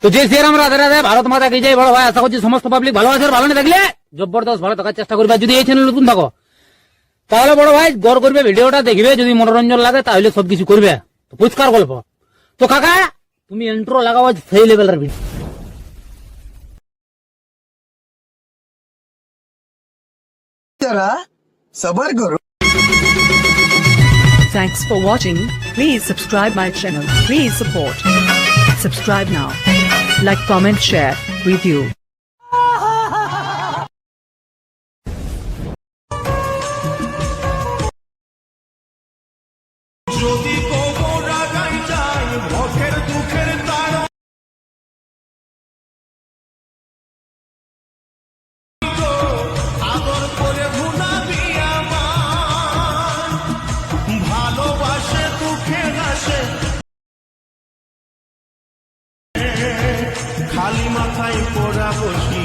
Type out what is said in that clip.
তো যে শ্রীরাম রাধে রাধে, ভারত মাতা কি জয়। বড় ভাই আশা করছি সমস্ত পাবলিক ভালো আছে, ভালো না থাকলে জবরদস্ত ভালো থাকার চেষ্টা করবে। যদি এই চ্যানেল নতুন থাকো তাহলে বড় ভাই গড় করবে, ভিডিওটা দেখবে, যদি মনোরঞ্জন লাগে তাহলে সবকিছু করবে। তো পরিষ্কার গল্প। তো কাকা তুমি ইন্ট্রো লাগাও সেই লেভেলের ভিডিও। जरा सबर करो। Thanks for watching. Please subscribe my channel. Please support. Subscribe now. Like, comment, share, review. যদি কোমর রাগাই যায় ভকের দুঃখের তার আদর করে ভুলাবি আমার ভালোবাসে দুঃখে হাসে খালি মাথায় পড়া বসি।